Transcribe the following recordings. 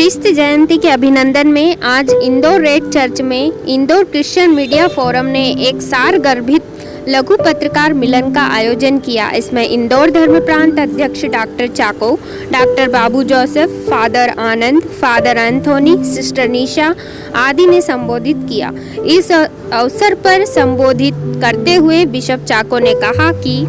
ख्रिस्त जयंती के अभिनंदन में आज इंदौर रेड चर्च में इंदौर क्रिश्चियन मीडिया फोरम ने एक सारगर्भित लघु पत्रकार मिलन का आयोजन किया। इसमें इंदौर धर्म प्रांत अध्यक्ष डॉक्टर चाको, डॉक्टर बाबू जोसेफ, फादर आनंद, फादर एंथोनी, सिस्टर निशा आदि ने संबोधित किया। इस अवसर पर संबोधित करते हुए बिशप चाको ने कहा कि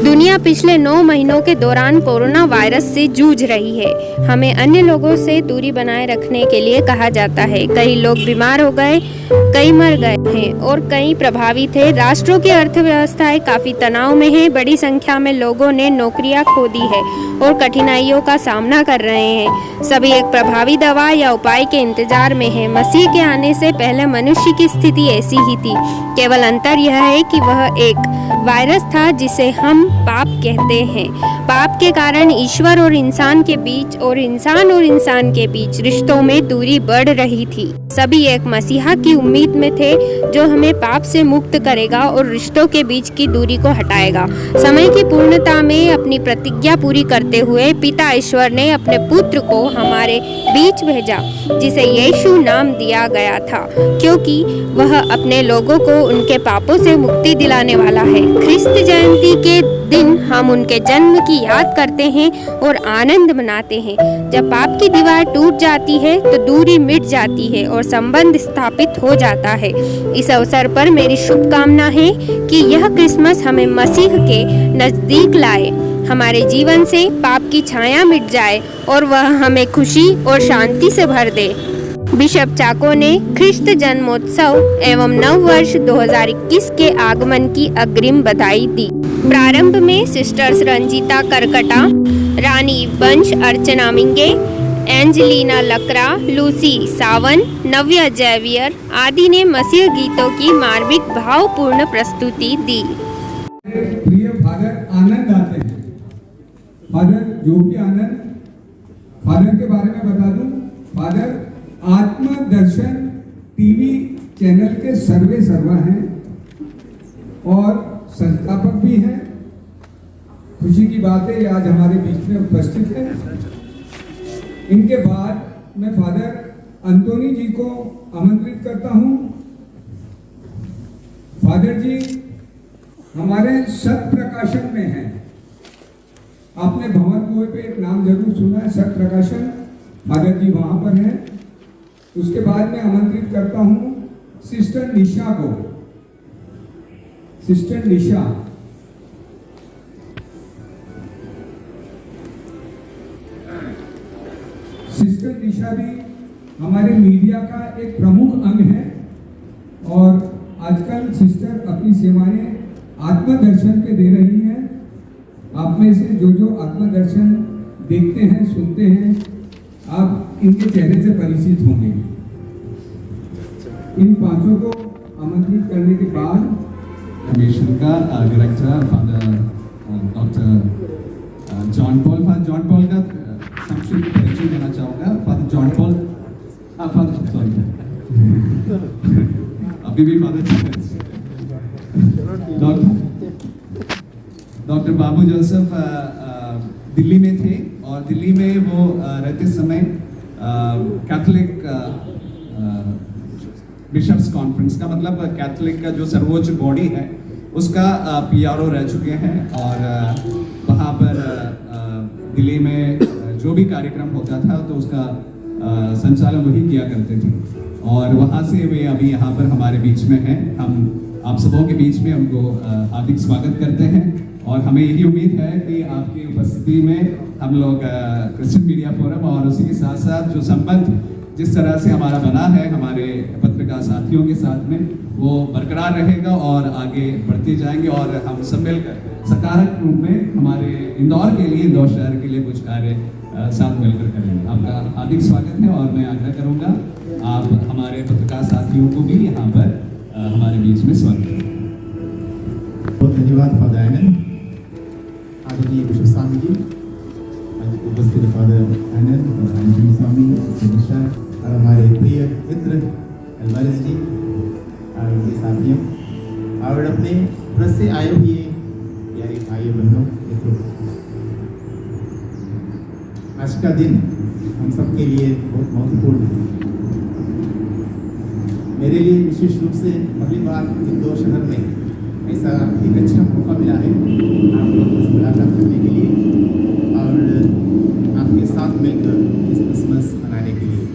दुनिया पिछले 9 महीनों के दौरान कोरोना वायरस से जूझ रही है। हमें अन्य लोगों से दूरी बनाए रखने के लिए कहा जाता है। कई लोग बीमार हो गए, कई मर गए हैं और कई प्रभावित हैं। राष्ट्रों की अर्थव्यवस्थाएं काफी तनाव में है। बड़ी संख्या में लोगों ने नौकरियां खो दी है और कठिनाइयों का सामना कर रहे हैं। सभी एक प्रभावी दवा या उपाय के इंतजार में है। मसीह के आने से पहले मनुष्य की स्थिति ऐसी ही थी। केवल अंतर यह है कि वह एक वायरस था जिसे हम पाप कहते हैं। पाप के कारण ईश्वर और इंसान के बीच और इंसान के बीच रिश्तों में दूरी बढ़ रही थी। सभी एक मसीहा की उम्मीद में थे जो हमें पाप से मुक्त करेगा और रिश्तों के बीच की दूरी को हटाएगा। समय की पूर्णता में अपनी प्रतिज्ञा पूरी करते हुए पिता ईश्वर ने अपने पुत्र को हमारे बीच भेजा, जिसे यीशु नाम दिया गया था, क्योंकि वह अपने लोगों को उनके पापों से मुक्ति दिलाने वाला है। ख्रिस्त जयंती के दिन हम उनके जन्म की याद करते हैं और आनंद मनाते हैं। जब पाप की दीवार टूट जाती है तो दूरी मिट जाती है और संबंध स्थापित हो जाता है। इस अवसर पर मेरी शुभकामना है कि यह क्रिसमस हमें मसीह के नजदीक लाए, हमारे जीवन से पाप की छाया मिट जाए और वह हमें खुशी और शांति से भर दे। बिशप चाको ने ख्रिस्त जन्मोत्सव एवं नव वर्ष 2021 के आगमन की अग्रिम बधाई दी। प्रारंभ में सिस्टर्स रंजीता करकटा, रानी वंश अर्चना मिंगे, एंजेलिना लकरा, लूसी सावन, नव्या जैवियर आदि ने मसीह गीतों की मार्मिक भावपूर्ण प्रस्तुति दी। प्रिय फादर आनंद आते हैं। फादर योगी आनंद, फादर के बारे में बता दूं, फादर आत्मदर्शन टीवी चैनल के सर्वे सर्वा हैं और संस्थापक भी हैं। खुशी की बात है, आज हमारे बीच में उपस्थित है। इनके बाद मैं फादर एंथोनी जी को आमंत्रित करता हूं। फादर जी हमारे सत प्रकाशन में हैं। आपने भवन कुएं पे एक नाम जरूर सुना है, सत प्रकाशन। फादर जी वहां पर हैं। उसके बाद मैं आमंत्रित करता हूं सिस्टर निशा को। सिस्टर निशा भी हमारे मीडिया का एक प्रमुख अंग है और आजकल सिस्टर अपनी सेवाएं आत्मदर्शन पे दे रही हैं। आप में से जो आत्मदर्शन देखते हैं, सुनते हैं, आप इनके चेहरे से परिचित होंगे। इन पांचों को आमंत्रित करने के बाद मिशन का director father doctor John Paul का संक्षिप्त परिचय देना चाहूँगा। फादर जॉन पॉल अभी भी फादर डॉक्टर बाबू जोसेफ दिल्ली में थे और दिल्ली में वो रहते समय कैथोलिक बिशप्स कॉन्फ्रेंस का, मतलब कैथोलिक का जो सर्वोच्च बॉडी है उसका PRO रह चुके हैं और वहाँ पर दिल्ली में जो भी कार्यक्रम होता था तो उसका संचालन वही किया करते थे और वहाँ से वे अभी यहाँ पर हमारे बीच में हैं। हम आप सबों के बीच में उनको हार्दिक स्वागत करते हैं और हमें यही उम्मीद है कि आपकी उपस्थिति में हम लोग क्रिश्चियन मीडिया फोरम और उसी के साथ साथ जो संबंध जिस तरह से हमारा बना है हमारे पत्रकार साथियों के साथ में, वो बरकरार रहेगा और आगे बढ़ते जाएंगे और हम सब मिलकर सकारात्मक रूप में हमारे इंदौर के लिए, इंदौर शहर के लिए कुछ कार्य साथ मिलकर करेंगे। आपका हार्दिक स्वागत है और मैं आग्रह करूंगा आप हमारे पत्रकार साथियों को भी यहाँ पर हमारे बीच में स्वागत करें। बहुत धन्यवाद फादर आनंद, आदरणीय बिशप स्वामी जी, उपस्थित फादर आनंद और एंथोनी स्वामी, निशा और हमारे प्रिय मित्र एल्वारेस जी और उनके साथियों और अपने प्रेस से आए हुए प्यारे भाई बहनों मित्रों, आज का दिन हम सबके लिए बहुत महत्वपूर्ण है। मेरे लिए विशेष रूप से पहली बार इंदौर शहर में ऐसा एक अच्छा मौका मिला है आप लोगों से मुलाकात करने के लिए और आपके साथ मिलकर इस क्रिसमस मनाने के लिए।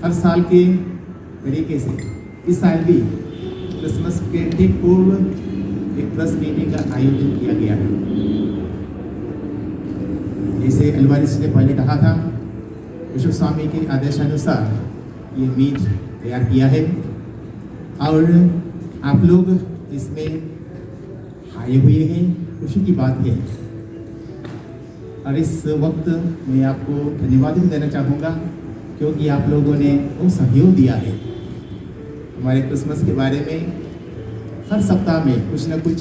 हर साल के तरीके से इस साल भी क्रिसमस के ठीक पूर्व एक प्रेस मीटिंग का आयोजन किया गया है। जैसे एल्वारिस ने पहले कहा था, बिशप स्वामी के आदेशानुसार ये मीट तैयार किया है और आप लोग इसमें आए हुए हैं, खुशी की बात है। और इस वक्त मैं आपको धन्यवाद भी देना चाहूँगा क्योंकि आप लोगों ने वो सहयोग दिया है। हमारे क्रिसमस के बारे में हर सप्ताह में कुछ न कुछ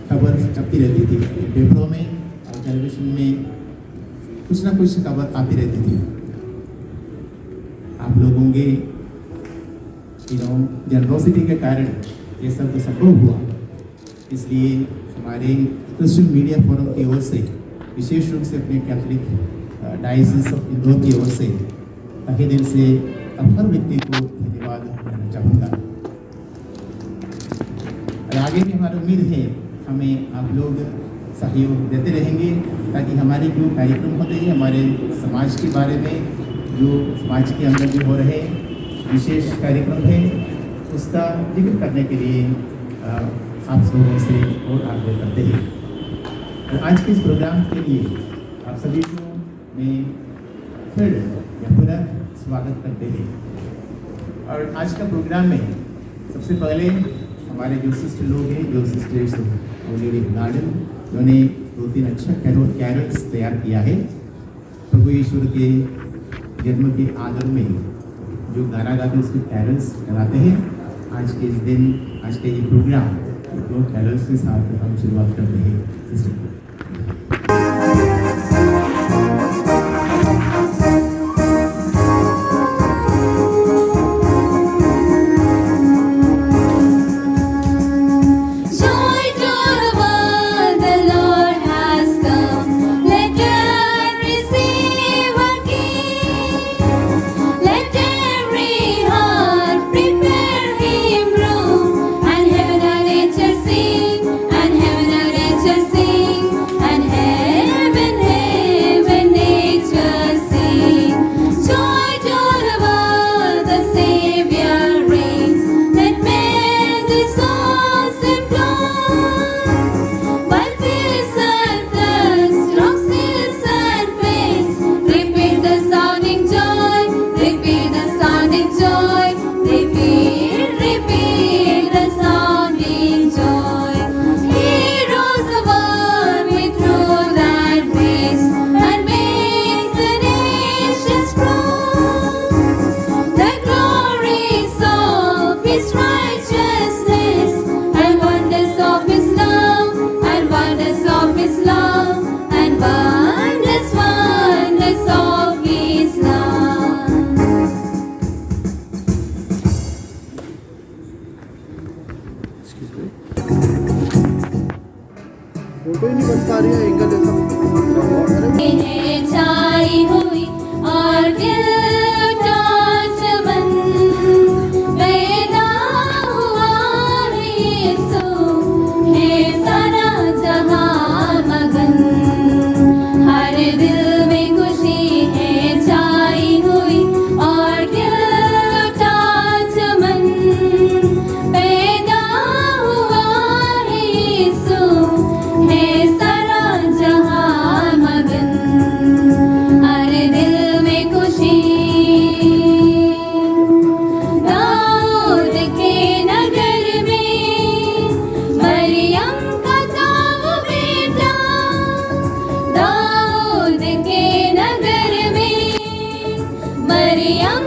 खबर छपती रहती थी, पेपरों में और टेलीविज़न में कुछ ना कुछ खबर आती रहती थी। आप लोगों के जनरोसिटी के कारण ये सब संभव हुआ। इसलिए हमारे क्रिश्चियन मीडिया फोरम की ओर से विशेष रूप से अपने कैथोलिक डायोसीस ऑफ इंदौर की ओर से तहे दिल से अब हर व्यक्ति को धन्यवाद देना चाहूँगा। और आगे भी हमारी उम्मीद है हमें आप लोग सहयोग देते रहेंगे ताकि हमारे जो कार्यक्रम होते हैं, हमारे समाज के बारे में जो समाज के अंदर जो हो रहे विशेष कार्यक्रम है उसका जिक्र करने के लिए आप लोगों से और आग्रह करते हैं। और आज के इस प्रोग्राम के लिए आप सभी को मैं फिर या पुनः स्वागत करते हैं। और आज का प्रोग्राम में सबसे पहले हमारे जो सिस्टर लोग हैं, जो सिस्टर्स ऑलरेडी गार्डन, उन्होंने 2-3 अच्छा कैरल्स तैयार किया है। प्रभु ईश्वर के जन्म के आदर में जो गाना गाते उसके कैरल्स गाते हैं। आज के इस दिन, आज के ये प्रोग्राम 2 कैरल्स के साथ हम शुरुआत करते हैं। फोटो ही नहीं बन पा रही है, एंगल ऐसा छाई हुई और दिल का चमन पैदा हुआ है यीशु, है सारा जहां मगन। हर दिल में खुशी है छाई हुई और दिल का चमन पैदा हुआ है यीशु, है सारा जहां मगन। हर दिल में खुशी। दाऊद के नगर में मरियम का था वो बेटा, दाऊद के नगर में मरियम